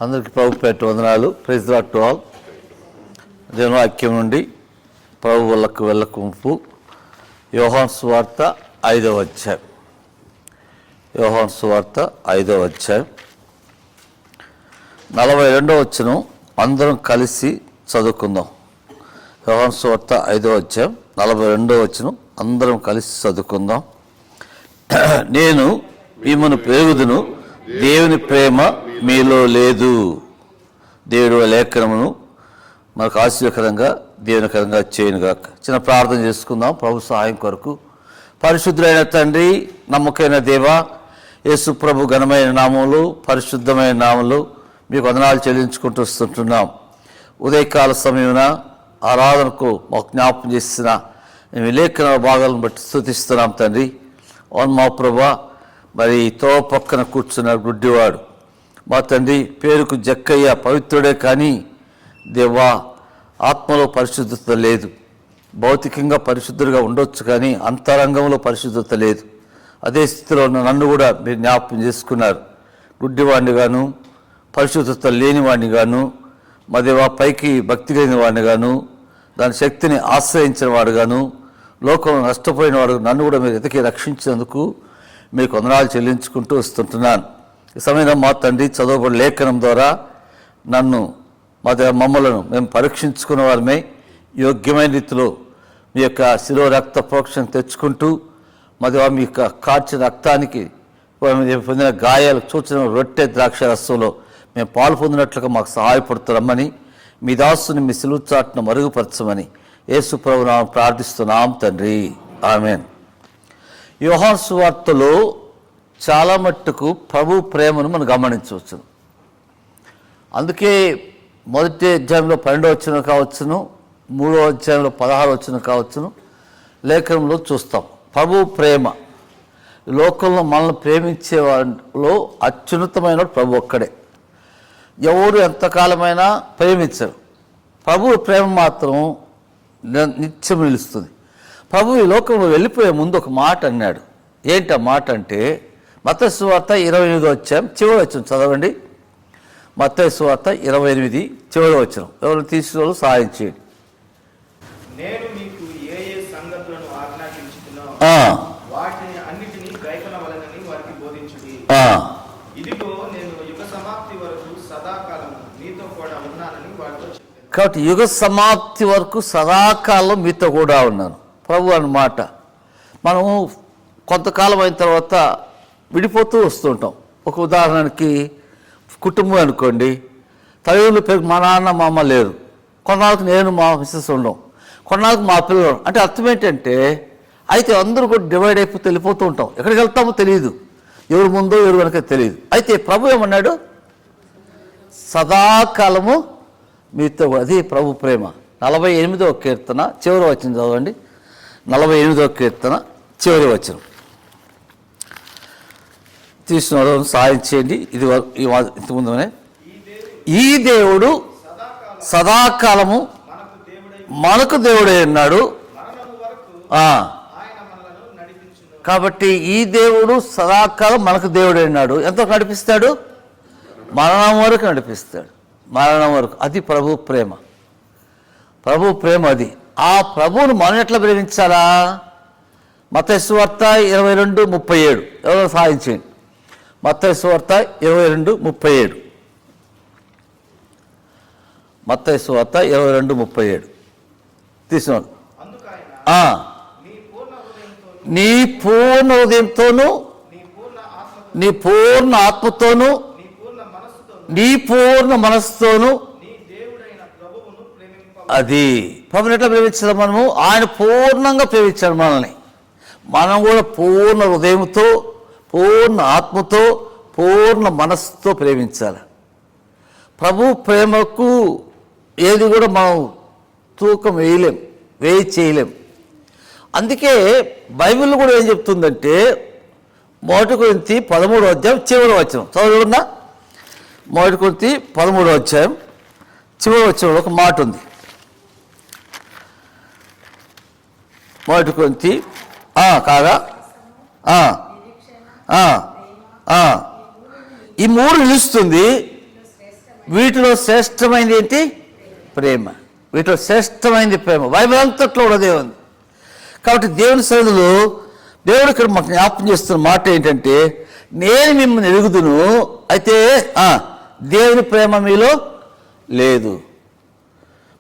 అందరికీ ప్రభు పేట వందనాలు. Praise lord to all. దేవుని వాక్యం నుండి ప్రభు వల్లకు వెళ్ళకుంపు యోహాను సువార్త 5వ అధ్యాయం. యోహాను సువార్త 5వ అధ్యాయం 42వ వచనం అందరం కలిసి చదువుకుందాం. యోహాను సువార్త 5వ అధ్యాయం 42వ వచనం అందరం కలిసి చదువుకుందాం. నేను మిమ్మల్ని పెరుగుదును, దేవుని ప్రేమ మీలో లేదు. దేవుడు లేఖనమును మనకు ఆశీర్వకరంగా దేవునికరంగా చేయనుగాక. చిన్న ప్రార్థన చేసుకుందాం ప్రభు సహాయం కొరకు. పరిశుద్ధులైన తండ్రి, నమ్మకమైన దేవ, యేసు ప్రభు ఘనమైన నామములు, పరిశుద్ధమైన నామములు మీకు వందనాలు చెల్లించుకుంటూ వస్తుంటున్నాం. ఉదయకాల సమయమున ఆరాధనకు మాకు జ్ఞాపకం చేసిన మేము లేఖన భాగాలను బట్టి స్తుతిస్తున్నాం తండ్రి. అవును మా ప్రభా, మరి తో పక్కన కూర్చున్న గుడ్డివాడు మా తండ్రి, పేరుకు జక్కయ్య పవిత్రుడే కానీ దేవా ఆత్మలో పరిశుద్ధత లేదు. భౌతికంగా పరిశుద్ధుడిగా ఉండొచ్చు కానీ అంతరంగంలో పరిశుద్ధత లేదు. అదే స్థితిలో ఉన్న నన్ను కూడా మీరు జ్ఞాపకం చేసుకున్నారు. గుడ్డివాడిని గాను, పరిశుద్ధత లేనివాడిని గాను, మా దేవా పైకి భక్తి లేని వాడిని గాను, దాని శక్తిని ఆశ్రయించిన వాడు గాను, లోకంలో నష్టపోయిన వాడు నన్ను కూడా మీరు ఎతికి రక్షించినందుకు మీకు వందనాలు చెల్లించుకుంటూ వస్తుంటున్నాను. ఈ సమయంలో మా తండ్రి చదవబడిన లేఖనం ద్వారా నన్ను మమ్మలను మేము పరీక్షించుకున్న వారమే యోగ్యమైన రీతిలో మీ యొక్క శిలో రక్త ప్రోక్షణ తెచ్చుకుంటూ మధ్య మీ యొక్క కార్చిన రక్తానికి పొందిన గాయాలు సూచన రొట్టె ద్రాక్ష రసంలో మేము పాలు పొందినట్లుగా మాకు సహాయపడుతున్నామని మీ దాసుని మీ సిలువ చాటును మరుగుపరచమని యేసు ప్రభువును ప్రార్థిస్తున్నాం తండ్రి, ఆమేన్. యోహాను సువార్తలో చాలా మట్టుకు ప్రభు ప్రేమను మనం గమనించవచ్చు. అందుకే మొదటి అధ్యాయంలో 12వ వచనం కావచ్చును, 3వ అధ్యాయంలో 16వ వచనం కావచ్చును, లేఖనంలో చూస్తాం ప్రభు ప్రేమ. లోకంలో మనల్ని ప్రేమించే వాళ్ళలో అత్యున్నతమైన ప్రభు ఒక్కడే. ఎవరు ఎంతకాలమైనా ప్రేమించరు. ప్రభు ప్రేమ మాత్రం నిత్యం నిలుస్తుంది. ప్రభు ఈ లోకంలో వెళ్ళిపోయే ముందు ఒక మాట అన్నాడు. ఏంటి ఆ మాట అంటే, మత్తయి సువార్త 28వ అధ్యాయం చివరి వచనం చదవండి. మత్తయి సువార్త 28 చివరి వచనం. ఎవరు తీసుకున్న సహాయం చేయండి. నేను మీకు ఏ ఏ సంగతులను ఆజ్ఞాపించుచున్నానో వాటిని అన్నిటినీ గైకొనవలెనని వారికి బోధించుడి. ఇదిగో నేను యుగ సమాప్తి వరకు సదాకాలం మీతో కూడా ఉన్నానని వారితో చెప్పాను. కాబట్టి యుగ సమాప్తి వరకు సదాకాలం మీతో కూడా ఉన్నాను ప్రభు అన్నమాట. మనము కొంతకాలం అయిన తర్వాత విడిపోతూ వస్తుంటాం. ఒక ఉదాహరణకి కుటుంబం అనుకోండి, తల్లిదండ్రులు మా నాన్న మా అమ్మ లేరు, కొన్నాళ్ళకి నేను మా మిస్సెస్ ఉండం, కొన్నాళ్ళకి మా పిల్లలు. అంటే అర్థం ఏంటంటే, అయితే అందరూ కూడా డివైడ్ అయిపోతే వెళ్ళిపోతూ ఉంటాం. ఎక్కడికి వెళ్తామో తెలియదు, ఎవరు ముందో ఎవరు వెనక తెలియదు. అయితే ప్రభు ఏమన్నాడు, సదాకాలము మీతో. అది ప్రభు ప్రేమ. 48వ కీర్తన చివరి వచనం చదవండి. 48వ కీర్తన చివరి వచనం తీసుకున్న సహాయం చేయండి. ఇది ఇంతకుముందునే, ఈ దేవుడు సదాకాలము మనకు దేవుడై ఉన్నాడు. కాబట్టి ఈ దేవుడు సదాకాలం మనకు దేవుడై ఉన్నాడు. ఎంతవరకు నడిపిస్తాడు? మరణం వరకు నడిపిస్తాడు. మరణం వరకు. అది ప్రభు ప్రేమ. ప్రభు ప్రేమ అది. ఆ ప్రభువును మనం ఎట్లా ప్రేమించాలా? మత్తయి సువార్త 22:37 ఎవరో సహాయం చేయండి. మత్తయి సువార్త 22:37. మత్తయి సువార్త 22:37 తీసుకున్నాడు. నీ పూర్ణ హృదయంతోనూ, నీ పూర్ణ ఆత్మతోనూ, నీ పూర్ణ మనస్సుతోనూ. అది ప్రభుని ఎట్లా ప్రేమించాలి? మనము ఆయన పూర్ణంగా ప్రేమించాడు మనల్ని. మనం కూడా పూర్ణ హృదయంతో, పూర్ణ ఆత్మతో, పూర్ణ మనస్సుతో ప్రేమించాలి. ప్రభు ప్రేమకు ఏది కూడా మనం తూకం వేయి చేయలేం. అందుకే బైబిల్ కూడా ఏం చెప్తుందంటే, 1 కొరింథీ 13వ అధ్యాయం చివరి వచనం చదువుకున్నా. 1 కొరింథీ 13వ అధ్యాయం చివరి వచనంలో ఒక మాట ఉంది. 1 కొరింథీ కాగా ఈ 3 నిలుస్తుంది. వీటిలో శ్రేష్టమైనది ఏంటి? ప్రేమ. వీటిలో శ్రేష్టమైనది ప్రేమ. బైబిల్ అంతట్లో ఉన్నదే ఉంది. కాబట్టి దేవుని సన్నిధిలో దేవుడు ఇక్కడ మాకు జ్ఞాపకం చేస్తున్న మాట ఏంటంటే, నేను మిమ్మల్ని ఎరుగుదును, అయితే దేవుని ప్రేమ మీలో లేదు.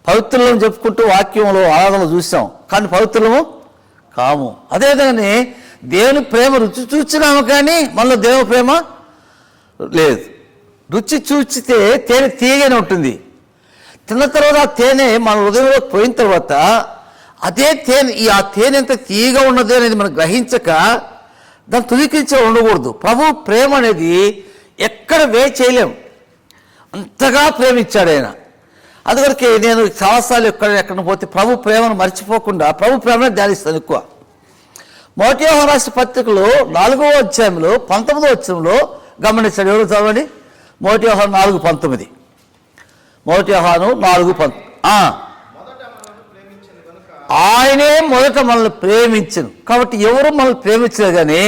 పవిత్రులను చెప్పుకుంటూ వాక్యంలో ఆరాధనలు చూసాం, కానీ పవిత్రులము కాము. అదేవిధంగానే దేవుని ప్రేమ రుచి చూచినాము, కానీ మనలో దేవుని ప్రేమ లేదు. రుచి చూచితే తేనె తీయగానే ఉంటుంది. తిన్న తర్వాత ఆ తేనె మన హృదయంలోకి పోయిన తర్వాత అదే తేనె, ఆ తేనె ఎంత తీయగా ఉన్నది అనేది మనం గ్రహించక దాన్ని తుదికించే ఉండకూడదు. ప్రభు ప్రేమ అనేది ఎక్కడ చేయలేం, అంతగా ప్రేమించాడు ఆయన. అందువరకే నేను చాలాసార్లు ఎక్కడ పోతే ప్రభు ప్రేమను మర్చిపోకుండా ప్రభు ప్రేమను ధ్యానిస్తాను ఎక్కువ. మొదటి యోహాను రాసిన పత్రికలో 4వ అధ్యాయంలో 19వ వచనంలో గమనించాడు. ఎవరు చదవండి? మొదటి యోహాను 4:19. మొదటి యోహాను 4:19. ఆయనే మొదట మనల్ని ప్రేమించను. కాబట్టి ఎవరు మనల్ని ప్రేమించలేదు, కానీ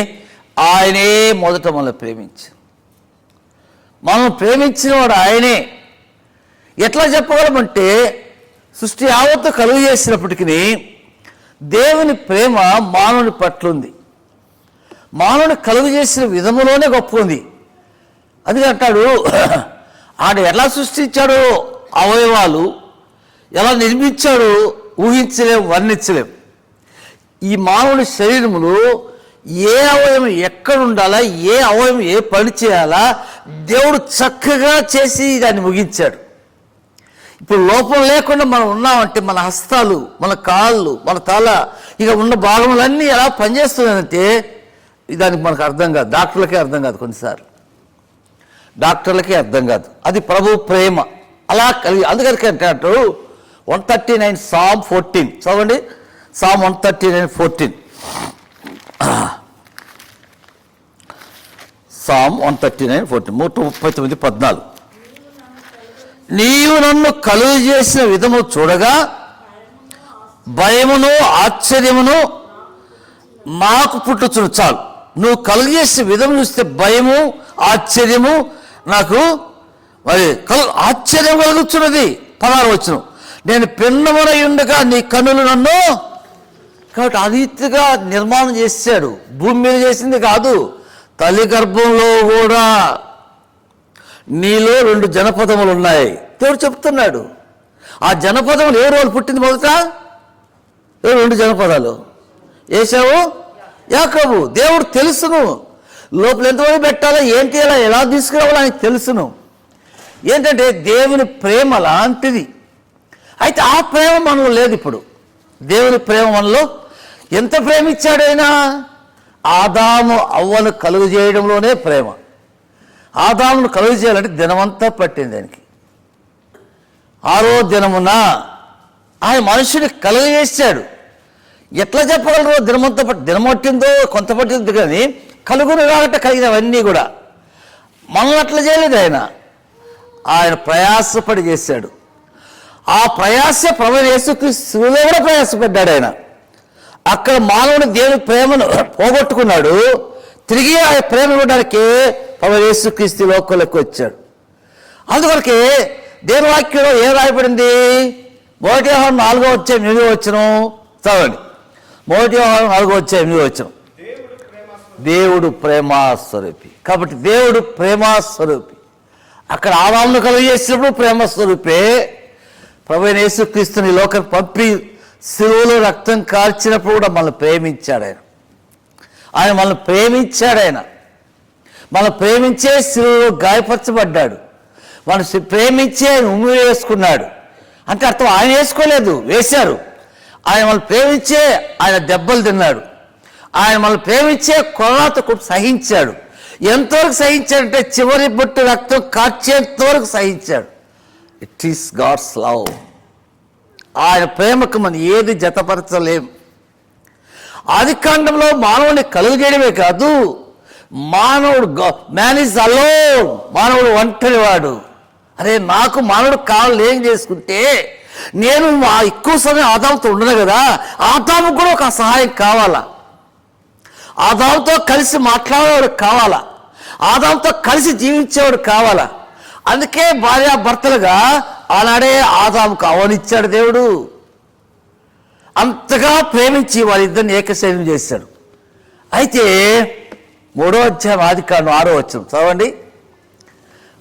ఆయనే మొదట మనల్ని ప్రేమించను. మనల్ని ప్రేమించిన వాడు ఆయనే. ఎట్లా చెప్పగలమంటే, సృష్టి యావత్తు కలుగు చేసినప్పటికీ దేవుని ప్రేమ మానవుని పట్ల ఉంది. మానవుని కలుగు చేసిన విధములోనే గొప్ప ఉంది. అది అంటాడు, ఆయన ఎలా సృష్టించాడో అవయవాలు ఎలా నిర్మించాడో ఊహించలేం, వర్ణించలేం. ఈ మానవుని శరీరములో ఏ అవయవం ఎక్కడ ఉండాలా, ఏ అవయవం ఏ పని చేయాలా దేవుడు చక్కగా చేసి దాన్ని ముగించాడు. ఇప్పుడు లోపం లేకుండా మనం ఉన్నామంటే మన హస్తాలు, మన కాళ్ళు, మన తల, ఇక ఉన్న భాగములన్నీ ఎలా పనిచేస్తున్నాయంటే దానికి మనకు అర్థం కాదు. డాక్టర్లకే అర్థం కాదు, కొన్నిసార్లు డాక్టర్లకే అర్థం కాదు. అది ప్రభు ప్రేమ అలా కలిగి. అందుకని అంటాడు 139 Psalm 14 చదవండి. Psalm 139:14. Psalm 139:14 139:14. నీవు నన్ను కలుగు చేసిన విధము చూడగా భయమును ఆశ్చర్యమును నాకు పుట్టుచును. చాలు, నువ్వు కలుగు చేసిన విధము చూస్తే భయము ఆశ్చర్యము నాకు మరి ఆశ్చర్యం కలుగుతున్నది. 16వ వచనం, నేను పిన్నమునై ఉండగా నీ కన్నులు నన్ను. కాబట్టి ఆ రీతిగా నిర్మాణం చేశాడు. భూమి మీద చేసింది కాదు, తల్లి గర్భంలో కూడా నీలో 2 జనపదములు ఉన్నాయి దేవుడు చెప్తున్నాడు. ఆ జనపదములు ఏ రోజు పుట్టింది? మొదట 2 జనపదాలు, ఏశావు, యాకోబు. దేవుడు తెలుసును, లోపల ఎంతమంది పెట్టాలో, ఏంటి ఎలా తీసుకురావాలో ఆయనకు తెలుసును. ఏంటంటే దేవుని ప్రేమ లాంటిది. అయితే ఆ ప్రేమ మనలో లేదు. ఇప్పుడు దేవుని ప్రేమ మనలో ఎంత ప్రేమించాడైనా ఆదాము అవ్వను కలుగు చేయడంలోనే ప్రేమ. ఆదామును కలుగు చేయాలంటే దినమంతా పట్టింది దానికి. 6వ దినమున ఆయన మనుషుని కలుగజేశాడు. ఎట్లా చెప్పగలరు? దినమంతా దినం పట్టిందో కొంత పట్టింది, కానీ కలుగును కాబట్టి కలిగినవన్నీ కూడా. మనల్ని అట్లా చేయలేదు ఆయన ప్రయాసపడి చేశాడు. ఆ ప్రయాస ప్రభు యేసుక్రీస్తులో కూడా ప్రయాసపడ్డాడు ఆయన. అక్కడ మానవుని దేవుని ప్రేమను పోగొట్టుకున్నాడు, తిరిగి ఆ ప్రేమ ఇవ్వడానికి ప్రభు యేసుక్రీస్తు లోకంలోకి వచ్చాడు. అందువరకే దేవుని వాక్యంలో ఏం రాయబడింది? 1 యోహాను 4వ అధ్యాయం 8వ వచనం చదవండి. 1 యోహాను 4వ అధ్యాయం 8వ వచనం, దేవుడు ప్రేమాస్వరూపి. కాబట్టి దేవుడు ప్రేమాస్వరూపి. అక్కడ ఆదామును కలుగు చేసినప్పుడు ప్రేమస్వరూపే. ప్రభువైన యేసుక్రీస్తుని లోకం పంపి శిలువలో రక్తం కార్చినప్పుడు కూడా మనల్ని ప్రేమించాడు ఆయన మనల్ని ప్రేమించాడు. మనల్ని ప్రేమించే శిలువలో గాయపరచబడ్డాడు. మన ప్రేమించే ఉమ్మి వేసుకున్నాడు. అంటే అర్థం ఆయన వేసుకోలేదు, వేశారు. ఆయన మనల్ని ప్రేమించే ఆయన దెబ్బలు తిన్నాడు. ఆయన మనల్ని ప్రేమించే కొరత సహించాడు. ఎంతవరకు సహించాడంటే చివరి బొట్టు రక్తం కార్చేంతవరకు సహించాడు. It is God's love. ఆయన ప్రేమకు మనం ఏది జతపరచలేం. ఆదికాండంలో మానవుని కలుగు చేయడమే కాదు, మ్యాన్ ఈజ్ అలోన్, మానవుడు ఒంటరి వాడు. అరే నాకు మానవుడు కావాలి ఏం చేసుకుంటే నేను ఎక్కువ సమయం ఆదాముతో ఉండను కదా, ఆదాముకు కూడా ఒక సహాయం కావాలా, ఆదాముతో కలిసి మాట్లాడేవాడు కావాలా, ఆదాముతో కలిసి జీవించేవాడు కావాలా. అందుకే భార్యాభర్తలుగా ఆనాడే ఆదాముకు అవనిచ్చాడు దేవుడు. అంతగా ప్రేమించి వాళ్ళిద్దరిని ఏకశైలం చేశాడు. అయితే 3వ అధ్యాయం ఆదికాండం 6వ వచనం చదవండి.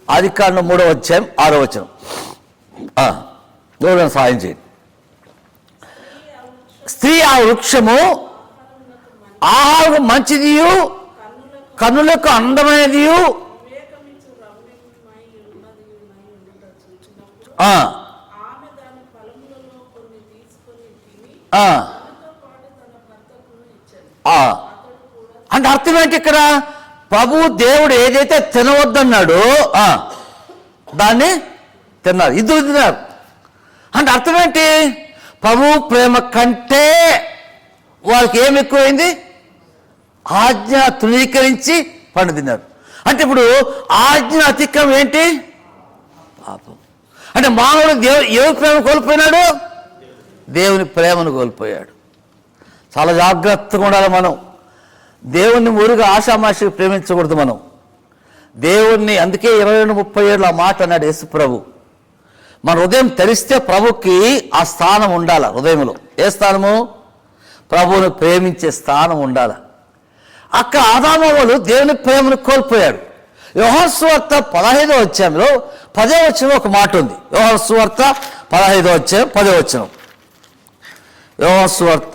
ఆదికాండం 3వ అధ్యాయం 6వ వచనం. దేవుడు సహాయం చేయండి. స్త్రీ ఆ వృక్షము ఆహారం మంచిదియు కన్నులకు అందమైనదియు అంటే అర్థం ఏంటి ఇక్కడ? ప్రభు దేవుడు ఏదైతే తినవద్దన్నాడో దాన్ని తిన్నారు, ఇద్దరు తిన్నారు. అంటే అర్థం ఏంటి? ప్రభు ప్రేమ కంటే వాళ్ళకి ఏమి ఎక్కువైంది? ఆజ్ఞ తృణీకరించి పండు తిన్నారు. అంటే ఇప్పుడు ఆజ్ఞ అతిక్రమం ఏంటి? పాపం. అంటే మానవుడు ఎవరి ప్రేమ కోల్పోయినాడు? దేవుని ప్రేమను కోల్పోయాడు. చాలా జాగ్రత్తగా ఉండాలి మనం. దేవుణ్ణి ఊరుగా ఆషామాషిగా ప్రేమించకూడదు మనం. దేవుణ్ణి అందుకే 22-37 ఆ మాట అన్నాడు యేసు ప్రభు. మన హృదయం తెరిస్తే ప్రభుకి ఆ స్థానం ఉండాల. హృదయంలో ఏ స్థానము? ప్రభువును ప్రేమించే స్థానం ఉండాల. అక్కడ ఆదామవ్వలు దేవుని ప్రేమను కోల్పోయాడు. యోహాను సువార్త 15వ అధ్యాయంలో 10వ వచనం ఒక మాట ఉంది. యోహాను సువార్త 15వ అధ్యాయం 10వ వచనం. యోహాను సువార్త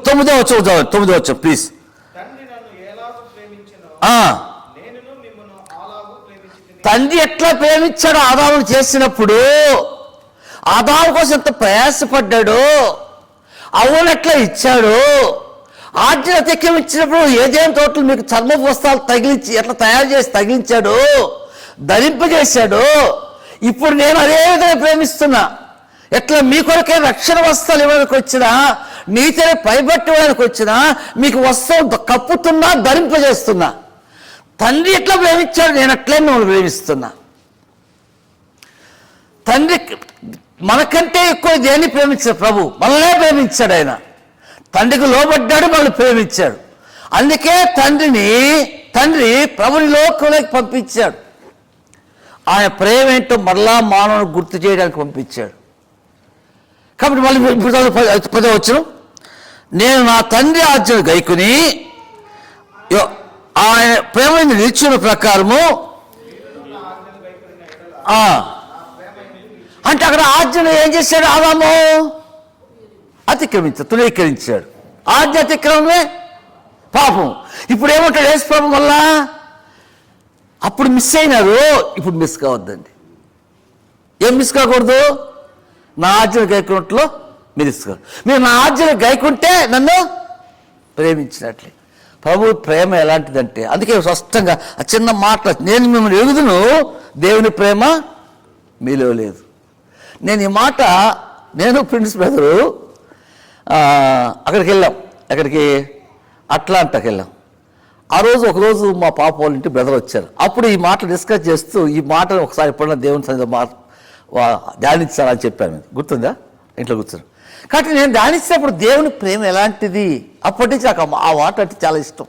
9వ వచనం ప్లీజ్. తండ్రి ఎట్లా ప్రేమించాడు ఆదామును చేసినప్పుడు, ఆదాము కోసం ఎంత ప్రయాసపడ్డాడు, అవ్వను ఎట్లా ఇచ్చాడు, ఆజ్ఞ అతిక్రమించినప్పుడు ఏదేం తోటలు మీకు చర్మ వస్త్రాలు తగిలించి ఎట్లా తయారు చేసి తగిలించాడు, ధరింపజేశాడు. ఇప్పుడు నేను అదే విధంగా ప్రేమిస్తున్నా. ఎట్లా మీ కొరకే రక్షణ వస్త్రాలు ఇవ్వడానికి వచ్చినా, నీతిని పైబట్టడానికి వచ్చినా, మీకు వస్త్రం కప్పుతున్నా, ధరింపజేస్తున్నా. తండ్రి ఎట్లా ప్రేమించాడు, నేను అట్లే మిమ్మల్ని ప్రేమిస్తున్నా. తండ్రి మనకంటే ఎక్కువ దేన్ని ప్రేమించాడు? ప్రభు మనల్నే ప్రేమించాడు. ఆయన తండ్రికి లోబడ్డాడు, మనల్ని ప్రేమించాడు. అందుకే తండ్రి ప్రభుని లోకంలోకి పంపించాడు. ఆయన ప్రేమ ఏంటో మరలా మానవుని గుర్తు చేయడానికి పంపించాడు. కాబట్టి మళ్ళీ 10వ వచనం, నేను నా తండ్రి ఆజ్ఞను గైకుని ఆయన ప్రేమని నిలిచిన ప్రకారము. అంటే అక్కడ ఆజ్ఞను ఏం చేశాడు? ఆదాము తృణీకరించాడు. ఆజ్ఞ అతిక్రమమే పాపం. ఇప్పుడు ఏమంటాడు యేసు ప్రభు వల్ల? అప్పుడు మిస్ అయినారు, ఇప్పుడు మిస్ కావద్దండి. ఏం మిస్ కాకూడదు? నా ఆజ్ఞను గైకున్నట్లో మీరు ఇసుకోరు. మీరు నా ఆజ్ఞను గైకుంటే నన్ను ప్రేమించినట్లే. ప్రభు ప్రేమ ఎలాంటిదంటే, అందుకే స్పష్టంగా ఆ చిన్న మాట, నేను మిమ్మల్ని ఎరుగుదును, దేవుని ప్రేమ మీలో లేదు. నేను ఈ మాట ప్రిన్స్ బ్రదరు అక్కడికి వెళ్ళాం. అట్లాంటాకి వెళ్ళాం. ఒకరోజు మా పాప వాళ్ళ ఇంటి బ్రదర్ వచ్చారు. అప్పుడు ఈ మాట డిస్కస్ చేస్తూ ఈ మాట ఒకసారి ఎప్పుడన్నా దేవుని సన్నిధిలో ధ్యానించాలని చెప్పాను. గుర్తుందా? ఇంట్లో కూర్చొని. కాబట్టి నేను ధ్యానించినప్పుడు దేవుని ప్రేమ ఎలాంటిది, అప్పటి నుంచి నాకు ఆ మాట అంటే చాలా ఇష్టం.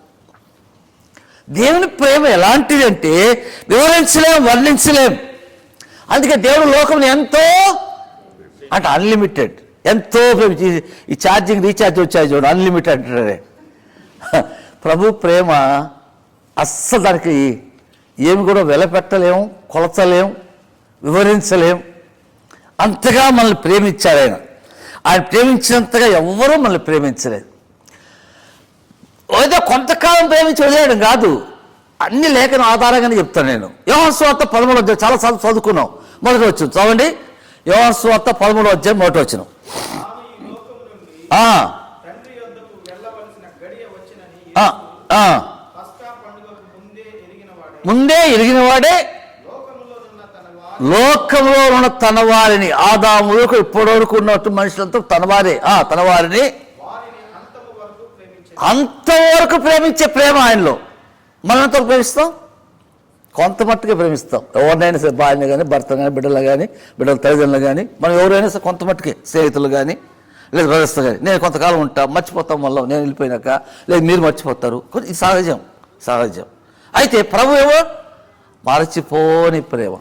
దేవుని ప్రేమ ఎలాంటిది అంటే వివరించలేం, వర్ణించలేం. అందుకే దేవుడు లోకంలో ఎంతో అంటే అన్లిమిటెడ్, ఎంతో ఈ ఛార్జింగ్ రీఛార్జ్ వచ్చాయి చూడు, అన్లిమిటెడ్ అంటారే. ప్రభు ప్రేమ అస్సలు దానికి ఏమి కూడా వెలపెట్టలేము, కొలచలేం, వివరించలేం. అంతగా మనల్ని ప్రేమించాడు ఆయన ప్రేమించినంతగా ఎవ్వరూ మనల్ని ప్రేమించలేదు. ఏదో కొంతకాలం ప్రేమించి వదిలేయడం కాదు, అన్ని లేఖన ఆధారంగానే చెప్తాను నేను. యోహాను సువార్త 13వ అధ్యాయం చాలా చదువుకున్నాం. మొదటి వచ్చిన చదవండి. యోహాను సువార్త 13వ అధ్యాయం మొదటి వచ్చిన. ముందే ఎరిగినవాడే లోకంలో ఉన్న తన వారిని, ఆదాములకు ఇప్పటివరకు ఉన్నట్టు మనుషులంతా తన వారిని అంతవరకు ప్రేమించే ప్రేమ ఆయనలో. మనం ఎంతవరకు ప్రేమిస్తాం? కొంత మట్టుకే ప్రేమిస్తాం. ఎవరినైనా సరే, భార్యని కానీ, భర్తను కానీ, బిడ్డలు కానీ, బిడ్డల తల్లిదండ్రులు కానీ, మనం ఎవరైనా సరే కొంత మట్టుకే, స్నేహితులు కానీ, లేదు బ్రదర్స్ కానీ. నేను కొంతకాలం ఉంటా, మర్చిపోతాం, వల్ల నేను వెళ్ళిపోయినాక, లేదు మీరు మర్చిపోతారు. ఇది సహజం. అయితే ప్రభు ఏమో మరచిపోని ప్రేమ,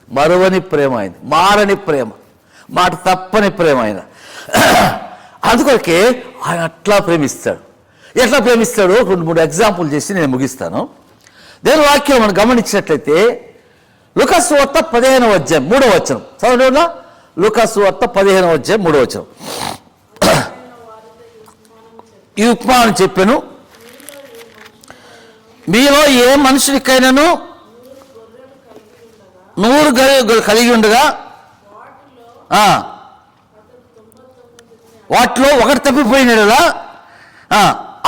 మరువని ప్రేమ అయింది, మారని ప్రేమ, మాట తప్పని ప్రేమ ఆయన. అందుకొరకే ఆయన అట్లా ప్రేమిస్తాడు. ఎట్లా ప్రేమిస్తాడో 2-3 ఎగ్జాంపుల్ చేసి నేను ముగిస్తాను. దేవుని వాక్యం మనం గమనించినట్లయితే లూకాసు వార్త 15వ అధ్యాయం 3వ వచనం చదవండి. లూకాసు వార్త 15వ అధ్యాయం 3వ వచనం. ఈ ఉపమానం చెప్పాను, మీలో ఏ మనుషునికైనాను 100 గొర్రెలు కలిగి ఉండగా వాటిలో ఒకటి తప్పిపోయినలా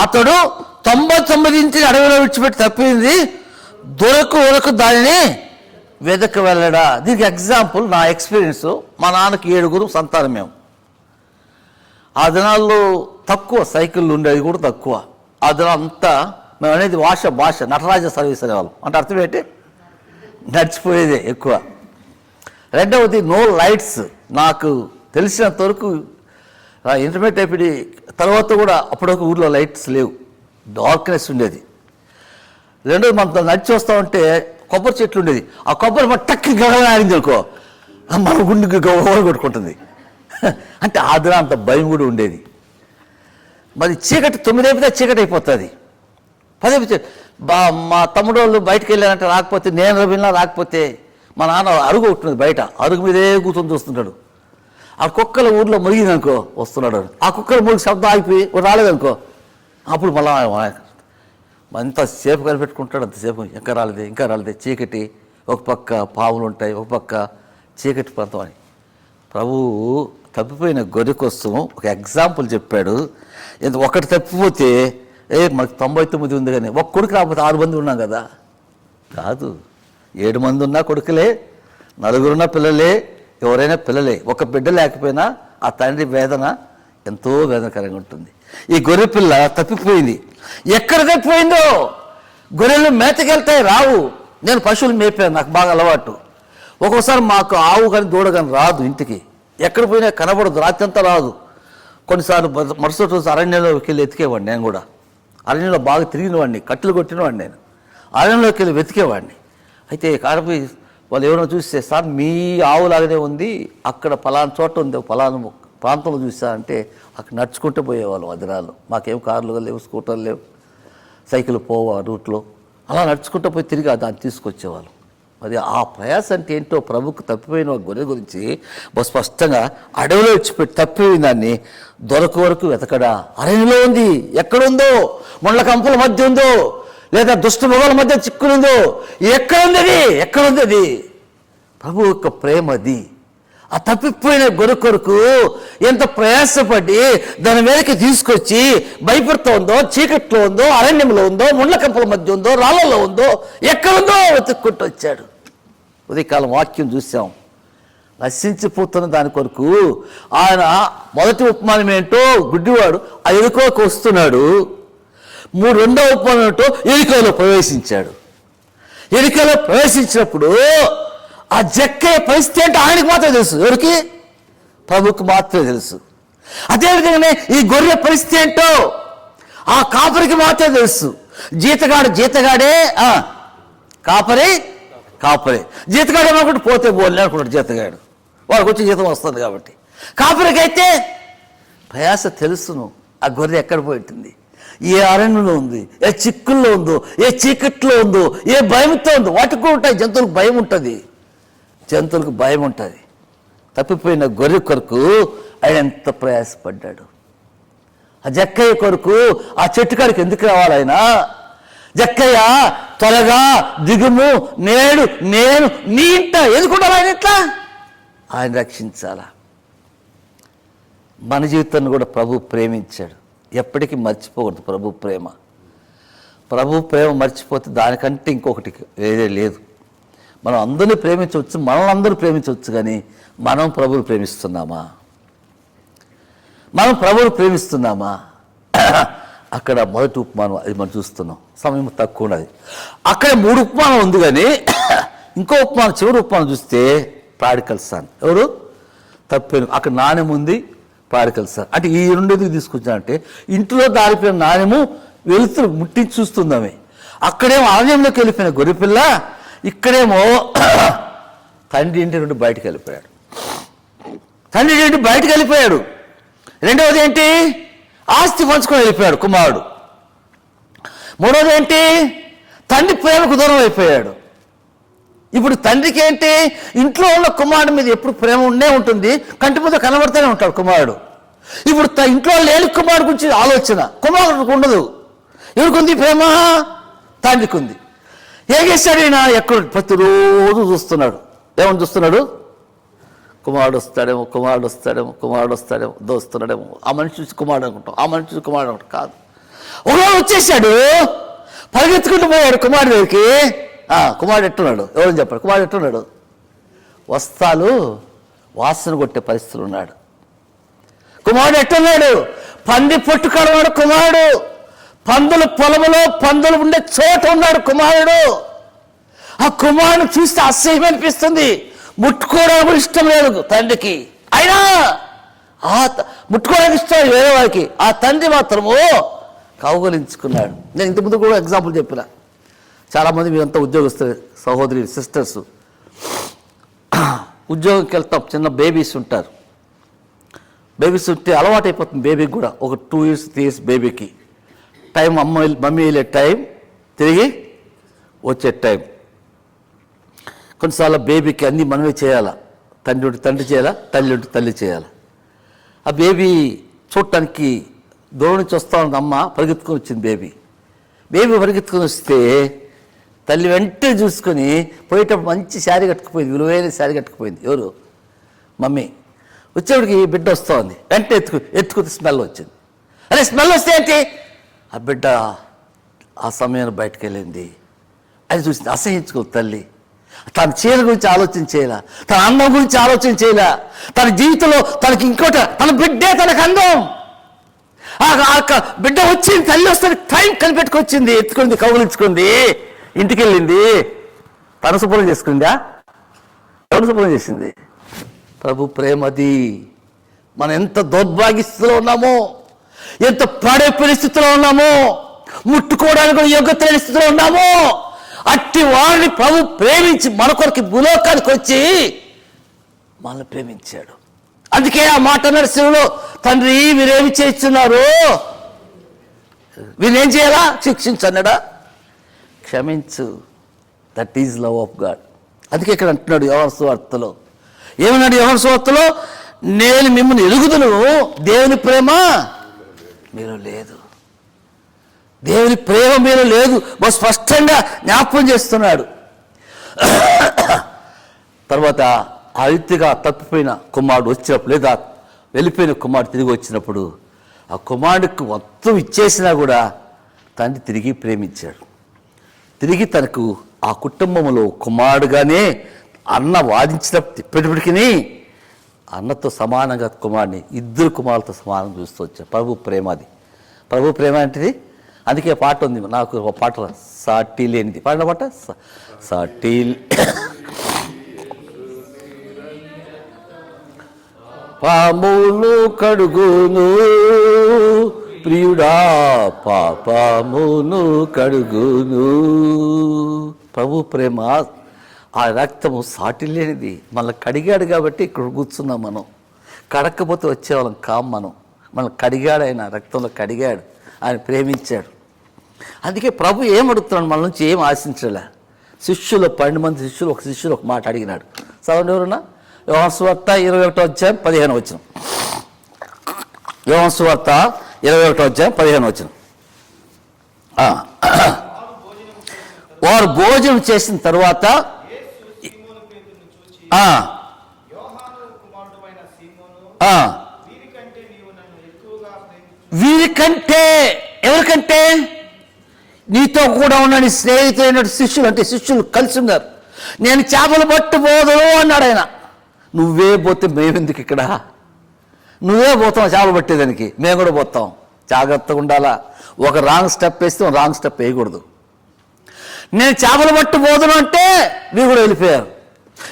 అతడు 99 అడవిలో విడిచిపెట్టి తప్పింది దొరకు దానిని వెదక వెళ్ళడా. దీనికి ఎగ్జాంపుల్ నా ఎక్స్పీరియన్స్. మా నాన్నకి 7 సంతానం. మేము ఆ దినాల్లో తక్కువ సైకిళ్ళు ఉండేది కూడా తక్కువ. ఆ దినాలు అంతా మేము అనేది భాష నటరాజ సర్వీస్ అనేవాళ్ళం. అంటే అర్థం ఏంటి, నడిచిపోయేదే ఎక్కువ. రెండవది నో లైట్స్. నాకు తెలిసినంత వరకు ఇంటర్మీడియట్ అయిపోయి తర్వాత కూడా అప్పటివరకు ఊళ్ళో లైట్స్ లేవు, డార్క్నెస్ ఉండేది. రెండోది మనం నడిచి వస్తూ ఉంటే కొబ్బరి చెట్లు ఉండేది. ఆ కొబ్బరి టక్కి గడవడానికి అనుకో మన గుండెకి గౌరవం కొట్టుకుంటుంది. అంటే ఆ దిన అంత భయం కూడా ఉండేది. మరి చీకటి 9 అయిపోతే చీకటి అయిపోతుంది. 10 అయిపోతే మా తమ్ముడు వాళ్ళు బయటకు వెళ్ళారంటే రాకపోతే, నేను రవిలా రాకపోతే మా నాన్న అరుగు ఉంటుంది బయట, అరుగు మీదే కూర్చొని చూస్తుంటాడు. ఆ కుక్కల ఊర్లో మురిగిందనుకో వస్తున్నాడు, ఆ కుక్కల మురిగి శబ్దం ఆగిపోయి రాలేదనుకో అప్పుడు మళ్ళా అంతసేపు కనిపెట్టుకుంటాడు. అంతసేపు ఇంకా రాలేదే చీకటి. ఒక పక్క పాములు ఉంటాయి, ఒక పక్క చీకటి ప్రాంతం అని. ప్రభువు తప్పిపోయిన గొర్రె కోసం ఒక ఎగ్జాంపుల్ చెప్పాడు. ఒకటి తప్పిపోతే మనకు 99 ఉంది కానీ ఒక కొడుకు రాకపోతే 6 మంది ఉన్నాం కదా. కాదు, 7 మంది ఉన్నా కొడుకులే, 4 ఉన్నా పిల్లలే, ఎవరైనా పిల్లలే. ఒక బిడ్డ లేకపోయినా ఆ తండ్రి వేదన ఎంతో వేదనకరంగా ఉంటుంది. ఈ గొర్రె పిల్ల తప్పిపోయింది. ఎక్కడ తప్పిపోయిందో? గొర్రెలు మేతకెళ్తాయి, రావు. నేను పశువులు మేపాను, నాకు బాగా అలవాటు. ఒక్కోసారి మాకు ఆవు కానీ దూడ కానీ రాదు ఇంటికి, ఎక్కడ పోయినా కనబడదు, రాత్రి అంతా రాదు. కొన్నిసార్లు మరుసటి రోజు అరణ్యంలోకి వెళ్ళి ఎతికేవాడిని. నేను కూడా అరణ్యంలో బాగా తిరిగినవాడిని, కట్టెలు కొట్టినవాడిని. నేను అరణ్యంలోకి వెళ్ళి వెతికేవాడిని. అయితే కాడపోయి వాళ్ళు ఎవరైనా చూస్తే, సార్ మీ ఆవులాగానే ఉంది, అక్కడ పలానా చోట ఉంది, పలానా ప్రాంతంలో చూసా అంటే అక్కడ నడుచుకుంటూ పోయేవాళ్ళం. అదిరాలు మాకేం కార్లు లేవు, స్కూటర్లు లేవు, సైకిల్ పోవా రూట్లో, అలా నడుచుకుంటూ పోయి తిరిగి దాన్ని తీసుకొచ్చేవాళ్ళం. మరి ఆ ప్రయాస అంటే ఏంటో ప్రభుకు తప్పిపోయిన గొర్రె గురించి స్పష్టంగా అడవిలో ఇచ్చిపెట్టి తప్పిపోయిన దాన్ని దొరకు వరకు వెతకడా. అరణ్యంలో ఉంది, ఎక్కడుందో, ముళ్ళ కంపుల మధ్య ఉందో, లేదా దుష్ట మృగాల మధ్య చిక్కులుందో, ఎక్కడుంది అది? ప్రభు యొక్క ప్రేమ అది. ఆ తప్పిపోయిన గొర్రె కొరకు ఎంత ప్రయాసపడి దాని మీదకి తీసుకొచ్చి భయపడుతూ ఉందో, చీకట్లో ఉందో, అరణ్యంలో ఉందో, ముళ్ళ కంపల మధ్య ఉందో, రాళ్ళలో ఉందో, ఎక్కడుందో వెతుక్కుంటూ వచ్చాడు. ఉదయకాలం వాక్యం చూసాం. నశించిపోతున్న దాని కొరకు ఆయన మొదటి ఉపమానం ఏంటో, గుడ్డివాడు ఆ ఎరుకోకి వస్తున్నాడు. రెండవ ఉపమానం ఏంటో, ఎరికలో ప్రవేశించాడు. ఎరికలో ప్రవేశించినప్పుడు ఆ జక్కయ్య పరిస్థితి అంటే ఆయనకు మాత్రమే తెలుసు. ఎవరికి? ప్రభుకు మాత్రమే తెలుసు. అదేవిధంగానే ఈ గొర్రె పరిస్థితి ఏంటో ఆ కాపరికి మాత్రమే తెలుసు. జీతగాడే, కాపరి జీతగాడు ఏమనుకుంటే పోతే పోలే అనుకుంటాడు. జీతగాడు వాడికి వచ్చి జీతం వస్తుంది కాబట్టి. కాపరికైతే ప్రయాస తెలుసును, ఆ గొర్రె ఎక్కడ పోయింటుంది, ఏ అరణ్యంలో ఉంది, ఏ చిక్కుల్లో ఉందో, ఏ చీకట్లో ఉందో, ఏ భయంతో ఉందో. వాటికి కూడా ఉంటాయి, జంతువులకు భయం ఉంటుంది. తప్పిపోయిన గొర్రె కొరకు ఆయన ఎంత ప్రయాసపడ్డాడు. ఆ జక్కయ్య కొరకు ఆ చెట్టు కాడికి ఎందుకు రావాలి ఆయన? జక్కయ్య త్వరగా దిగుము, నేను నీ ఇంట ఎందుకుంటారు ఆయన ఇట్లా? ఆయన రక్షించాలా. మన జీవితాన్ని కూడా ప్రభు ప్రేమించాడు. ఎప్పటికీ మర్చిపోకూడదు ప్రభు ప్రేమ మర్చిపోతే దానికంటే ఇంకొకటి వేరే లేదు. మనం అందరినీ ప్రేమించవచ్చు, మనల్ని అందరూ ప్రేమించవచ్చు, కానీ మనం ప్రభువుని ప్రేమిస్తున్నామా? అక్కడ మొదటి ఉపమానం అది మనం చూస్తున్నాం. సమయం తక్కువ ఉన్నది. అక్కడ 3 ఉపమానం ఉంది, కానీ ఇంకో ఉపమానం, చివరి ఉపమానం చూస్తే ప్రాడికల్ సన్. ఎవరు? తప్పిపోయిన. అక్కడ నాణ్యం ఉంది, ప్రాడికల్ సన్. అంటే ఈ 2 ఎందుకు తీసుకొచ్చానంటే, ఇంట్లో దారిపోయిన నాణ్యము వెలుతురు ముట్టించి చూస్తుందామే. అక్కడేమో ఆలయంలోకి వెళ్ళిపోయిన గొర్రెపిల్ల, ఇక్కడేమో తండ్రి ఇంటి నుండి బయటకు వెళ్ళిపోయాడు. తండ్రి ఇంటి బయటకు వెళ్ళిపోయాడు. రెండవది ఏంటి? ఆస్తి పంచుకొని వెళ్ళిపోయాడు కుమారుడు. మూడవది ఏంటి? తండ్రి ప్రేమకు దూరం అయిపోయాడు. ఇప్పుడు తండ్రికి ఏంటి? ఇంట్లో ఉన్న కుమారుడు మీద ఎప్పుడు ప్రేమ ఉండే ఉంటుంది, కంటి ముందు కనబడుతూనే ఉంటాడు కుమారుడు. ఇప్పుడు ఇంట్లో లేని కుమారుడు గురించి ఆలోచన కుమారుడికి ఉండదు. ఎవరికి ప్రేమ? తండ్రికి ఉంది. ఏం చేశాడు ఈయన? ఎక్కడ ప్రతిరోజు చూస్తున్నాడు. ఏమని చూస్తున్నాడు? కుమారుడు వస్తాడేమో, కుమారుడు వస్తాడేమో, కుమారుడు వస్తాడేమో, దోస్తున్నాడేమో. ఆ మనిషి చూసి కుమారుడు అనుకుంటాం, ఆ మనిషి చూసి కుమారుడు అనుకుంటాం. కాదు, ఒకరోజు వచ్చేసాడు, పరిగెత్తుకుంటూ పోయాడు కుమారుడు దగ్గరికి. కుమారుడు ఎట్టున్నాడు? ఎవరని చెప్పాడు? కుమారుడు ఎట్టున్నాడు? వస్తాలు వాసన కొట్టే పరిస్థితులు ఉన్నాడు. కుమారుడు ఎట్టున్నాడు? పంది పొట్టుకాడున్నాడు కుమారుడు. పందులు పొలములో పందులు ఉండే చోట ఉన్నాడు కుమారుడు. ఆ కుమారుడు చూస్తే అసహ్యం అనిపిస్తుంది, ముట్టుకోవడానికి ఇష్టం లేదు తండ్రికి. అయినా ముట్టుకోవడానికి ఇష్టం వేరే వారికి, ఆ తండ్రి మాత్రము కౌగలించుకున్నాడు. నేను ఇంతకుముందు కూడా ఎగ్జాంపుల్ చెప్పిన. చాలామంది మీరంతా ఉద్యోగస్తులు, సహోదరి సిస్టర్స్, ఉద్యోగంకి వెళ్తాం, చిన్న బేబీస్ ఉంటారు. బేబీస్ ఉంటే అలవాటు అయిపోతుంది బేబీకి కూడా. ఒక 2 years 3 years బేబీకి టైం, మమ్మీ వెళ్ళే టైం, తిరిగి వచ్చే టైం. కొన్నిసార్లు బేబీకి అన్నీ మనమే చేయాలా. తండ్రి ఉంటే తండ్రి చేయాలా, తల్లి ఉంటే తల్లి చేయాలా. ఆ బేబీ చూడటానికి దూరం నుంచి వస్తా ఉంది అమ్మ, పరిగెత్తుకొని వచ్చింది బేబీ పరిగెత్తుకొని వస్తే తల్లి వెంటనే చూసుకొని పోయేటప్పుడు మంచి శారీ కట్టుకుపోయింది, విలువైన శారీ కట్టుకుపోయింది. ఎవరు? మమ్మీ. వచ్చేవాడికి బిడ్డ వస్తూ ఉంది, వెంటనే ఎత్తుకుతే స్మెల్ వచ్చింది. అరే స్మెల్ వస్తే ఏంటి? ఆ బిడ్డ ఆ సమయాన్ని బయటకు వెళ్ళింది. అది చూసింది, అసహించుకో తల్లి. తన చీర గురించి ఆలోచన చేయాల, తన అందం గురించి ఆలోచన చేయాల. తన జీవితంలో తనకి ఇంకోటి, తన బిడ్డే తనకు అందం. బిడ్డ వచ్చింది, తల్లి వస్తే టైం కనిపెట్టుకొచ్చింది, ఎత్తుకుంది, కౌగులించుకుంది, ఇంటికి వెళ్ళింది. తన శుభ్రం చేసుకుందా? ఎవరు శుభ్రం చేసింది? ప్రభు ప్రేమది. మనం ఎంత దౌర్భాగ్యస్థితిలో ఉన్నామో, ఎంత పడే పరిస్థితిలో ఉన్నామో, ముట్టుకోవడానికి యోగ్యత లేని స్థితిలో ఉన్నామో, అట్టి వారిని ప్రభు ప్రేమించి మన కొరకు భూలోకానికి వచ్చి మనల్ని ప్రేమించాడు. అందుకే ఆ మాట అన్నాడు శివుడు, తండ్రి వీరేమి చేస్తున్నారు, వీరేం చేయాలా? శిక్షించన్నాడా? క్షమించు. That is love of God. అందుకే ఇక్కడ అంటున్నాడు యోహాను సువార్తలో. ఏమన్నాడు యోహాను సువార్తలో? నేను మిమ్మల్ని ఎరుగుదును, దేవుని ప్రేమ మీలో లేదు. దేవుని ప్రేమ మీలో లేదు. బస్ స్పష్టంగా జ్ఞాపకం చేస్తున్నాడు. తర్వాత ఆ రీతిగా తప్పిపోయిన కుమారుడు వచ్చినప్పుడు, లేదా వెళ్ళిపోయిన కుమారుడు తిరిగి వచ్చినప్పుడు, ఆ కుమారుడికి మొత్తం ఇచ్చేసినా కూడా తండ్రి తిరిగి ప్రేమించాడు. తిరిగి తనకు ఆ కుటుంబంలో కుమారుడుగానే అన్న వాదించినప్పుడు తిప్పేటప్పటికీ అన్నతో సమానంగా కుమారుని, 2 కుమారులతో సమానం చూస్తూ వచ్చాడు. ప్రభు ప్రేమ అది. ప్రభు ప్రేమ అంటే అందుకే పాట ఉంది, నాకు ఒక పాట, సాటి లేనిది. పాడిన పాట, సాటి పాములు కడుగును ప్రియుడా, పాపమును కడుగును. ప్రభు ప్రేమ, ఆ రక్తము సాటి లేనిది. మనల్ని కడిగాడు కాబట్టి ఇక్కడ కూర్చున్నాం. మనం కడకపోతే వచ్చేవాళ్ళం కాం. మనల్ని కడిగాడు, ఆయన రక్తంలో కడిగాడు, ఆయన ప్రేమించాడు. అందుకే ప్రభు ఏం అడుగుతున్నాడు? మన నుంచి ఏం ఆశించలే. శిష్యులు 12 మంది శిష్యులు, ఒక శిష్యులు ఒక మాట అడిగినాడు. చదవండి ఎవరున్నా. యోహాను సువార్త 21వ అధ్యాయం 15వ వచనం. యోహాను సువార్త 21వ అధ్యాయం 15వ వచనం. వారు భోజనం చేసిన తర్వాత వీరికంటే, ఎవరికంటే? నీతో కూడా ఉన్న నీ స్నేహితులైన శిష్యులు, అంటే శిష్యులు కలిసి ఉన్నారు. నేను చేపలు పట్టుబోదు అన్నాడు ఆయన. నువ్వే పోతే మేమెందుకు ఇక్కడ? నువ్వే పోతాం చేపలు పట్టేదానికి, మేము కూడా పోతాం. జాగ్రత్తగా ఉండాలా. ఒక రాంగ్ స్టెప్ వేస్తే రాంగ్ స్టెప్ వేయకూడదు. నేను చేపలు పట్టుబోదును అంటే వీరు కూడా వెళ్ళిపోయారు.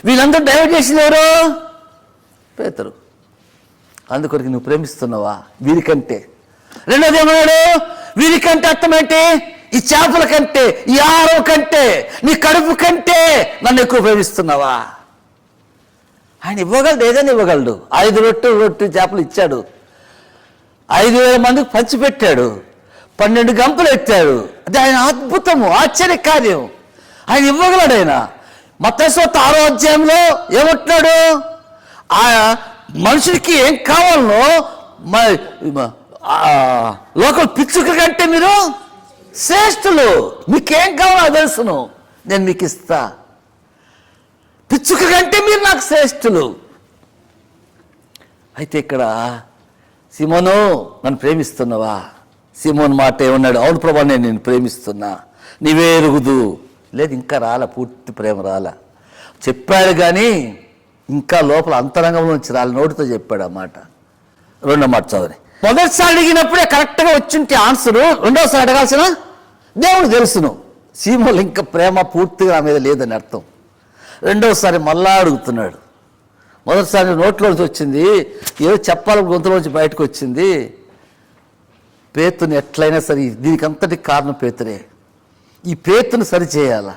వీళ్ళందరూ డైవర్ట్ చేసింది ఎవరు? పేతురు. అందుకొరకు నువ్వు ప్రేమిస్తున్నావా? వీరికంటే. రెండోది ఏమన్నాడు? వీరికంటే అర్థం ఏంటి? ఈ చేపల కంటే, ఈ ఆహారం కంటే, నీ కడుపు కంటే నన్ను ఎక్కువ ప్రేమిస్తున్నావా? ఆయన ఇవ్వగలడు, ఏదైనా ఇవ్వగలడు. 5 రొట్టెలు చేపలు ఇచ్చాడు, 5,000 మందికి పంచిపెట్టాడు, 12 గంపలు ఎత్తాడు. అది ఆయన అద్భుతము, ఆశ్చర్య కార్యం. ఆయన ఇవ్వగలడు. ఆయన మత్తయి సువార్త 6వ అధ్యాయంలో ఏమంటున్నాడు? ఆ మనుషుడికి ఏం కావాలనో లోకల్ పిచ్చుక కంటే మీరు శ్రేష్ఠులు, మీకేం కావాలో అది తెలుసును, నేను మీకు ఇస్తా. పిచ్చుక కంటే మీరు నాకు శ్రేష్ఠులు. అయితే ఇక్కడ సీమోను, నన్ను ప్రేమిస్తున్నావా? సీమోను మాట ఏమన్నాడు? అవును ప్రభా, నేను నిన్ను ప్రేమిస్తున్నా, నీవే ఎరుగుదు. లేదు, ఇంకా రాలా, పూర్తి ప్రేమ రాలా. చెప్పాడు కానీ ఇంకా లోపల అంతరంగంలో నుంచి రాలి, నోటితో చెప్పాడు ఆ మాట. రెండో మాట చదవని. మొదటిసారి అడిగినప్పుడే కరెక్ట్గా వచ్చింటే ఆన్సరు, రెండోసారి అడగాల్సిన దేవుడు తెలుసును. సీమోలు ఇంకా ప్రేమ పూర్తిగా నా మీద లేదని అర్థం. రెండోసారి మళ్ళా అడుగుతున్నాడు. మొదటిసారి నోట్లోంచి వచ్చింది, ఏదో చెప్పాలి, గొంతులోంచి బయటకు వచ్చింది. పేతుని ఎట్లయినా సరే, దీనికి అంతటి కారణం పేతురే. ఈ పేతుని సరిచేయాల.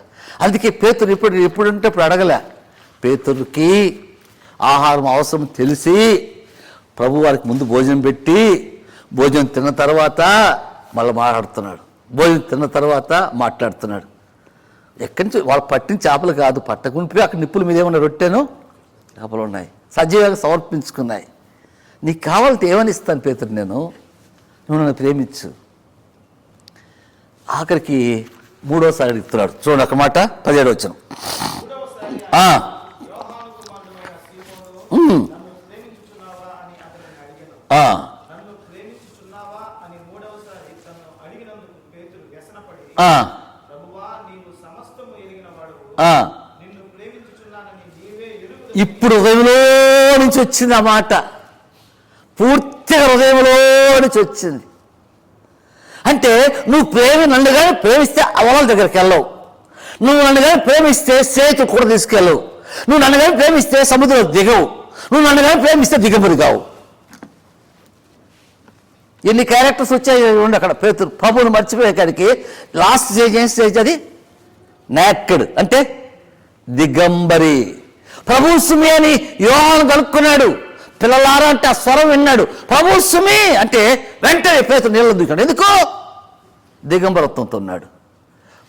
అందుకే పేతురు ఎప్పుడంటే ఇప్పుడు అడగలే. పేతురికి ఆహారం అవసరం తెలిసి ప్రభు వారికి ముందు భోజనం పెట్టి, భోజనం తిన్న తర్వాత మళ్ళీ మాట్లాడుతున్నాడు. భోజనం తిన్న తర్వాత మాట్లాడుతున్నాడు. ఎక్కడి నుంచి వాళ్ళు పట్టిన చేపలు కాదు, పట్టకుండిపోయి అక్కడ నిప్పుల మీద ఏమన్నా రొట్టెను చేపలు ఉన్నాయి, సజీవంగా సమర్పించుకున్నాయి. నీకు కావాలంటే ఏమని ఇస్తాను పేతురు, నువ్వు నన్ను ప్రేమించు. ఆఖరికి మూడోసారి అడుగుతున్నాడు. చూడండి ఒక మాట, 17వ వచనం. ఇప్పుడు హృదయంలో నుంచి వచ్చింది ఆ మాట, పూర్తిగా హృదయంలో నుంచి వచ్చింది. అంటే నువ్వు నన్ను కానీ ప్రేమిస్తే అవల దగ్గరికి వెళ్ళవు, నువ్వు నన్ను కానీ ప్రేమిస్తే సేతు కూడా తీసుకెళ్ళవు, నువ్వు నన్ను కానీ ప్రేమిస్తే సముద్రం దిగవు, నువ్వు నన్ను కానీ ప్రేమిస్తే దిగబడి కావు. ఎన్ని క్యారెక్టర్స్ వచ్చాయి ఉండి అక్కడ. పేతురు ప్రభువును మర్చిపోయే కాడికి లాస్ట్ స్టేజ్ అది నేకెడ్, అంటే దిగంబరి. ప్రభు సుమి అని యోహాను కలుపుకున్నాడు. పిల్లలారా అంటే ఆ స్వరం విన్నాడు, ప్రభు సుమి అంటే వెంటనే పేతురు నీళ్ళు దిగాడు. ఎందుకు? దిగంబరత్వంతో ఉన్నాడు.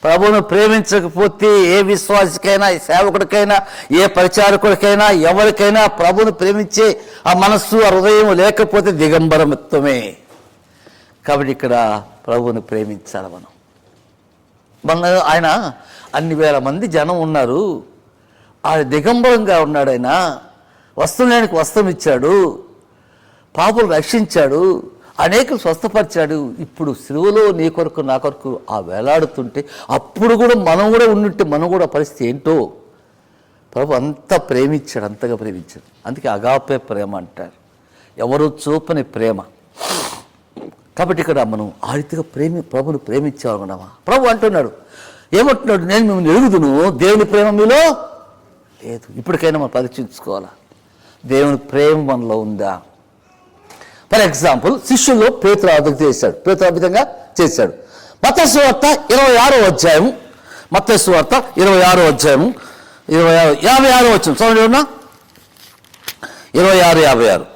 ప్రభువును ప్రేమించకపోతే ఏ విశ్వాసికైనా, ఏ సేవకుడికైనా, ఏ పరిచారకుడికైనా, ఎవరికైనా ప్రభువును ప్రేమించే ఆ మనస్సు, ఆ హృదయం లేకపోతే దిగంబరత్వమే. కాబట్టి ఇక్కడ ప్రభువుని ప్రేమించాలి మనం. ఆయన అన్ని వేల మంది జనం ఉన్నారు, ఆయన దిగంబరంగా ఉన్నాడు. ఆయన వస్త్రలేనికి వస్త్రం ఇచ్చాడు, పాపులు రక్షించాడు, అనేకులు స్వస్థపరిచాడు. ఇప్పుడు సిలువలో నీ కొరకు నా కొరకు ఆ వేలాడుతుంటే, అప్పుడు కూడా మనం కూడా ఉండుంటే మనం కూడా పరిస్థితి ఏంటో. ప్రభు అంత ప్రేమించాడు, అంతగా ప్రేమించాడు. అందుకే అగాపే ప్రేమ అంటారు, ఎవరు చూపని ప్రేమ. కాబట్టి ఇక్కడ మనం ఆ రీతిగా ప్రభుని ప్రేమించాలనుకున్నామా? ప్రభు అంటున్నాడు, ఏమంటున్నాడు? నేను మిమ్మల్ని ఎరుగుదును, దేవుని ప్రేమ మీలో లేదు. ఇప్పటికైనా మనం పరీక్షించుకోవాలా, దేవుని ప్రేమ మనలో ఉందా? ఫర్ ఎగ్జాంపుల్, శిష్యుల్లో పేతురు చేశాడు, పేతురు అద్భుతంగా చేశాడు. మత్తయి సువార్త 26వ అధ్యాయం, మత్తయి సువార్త 26వ అధ్యాయం 56 వచనం చూడండి ఉన్నా, 26:56.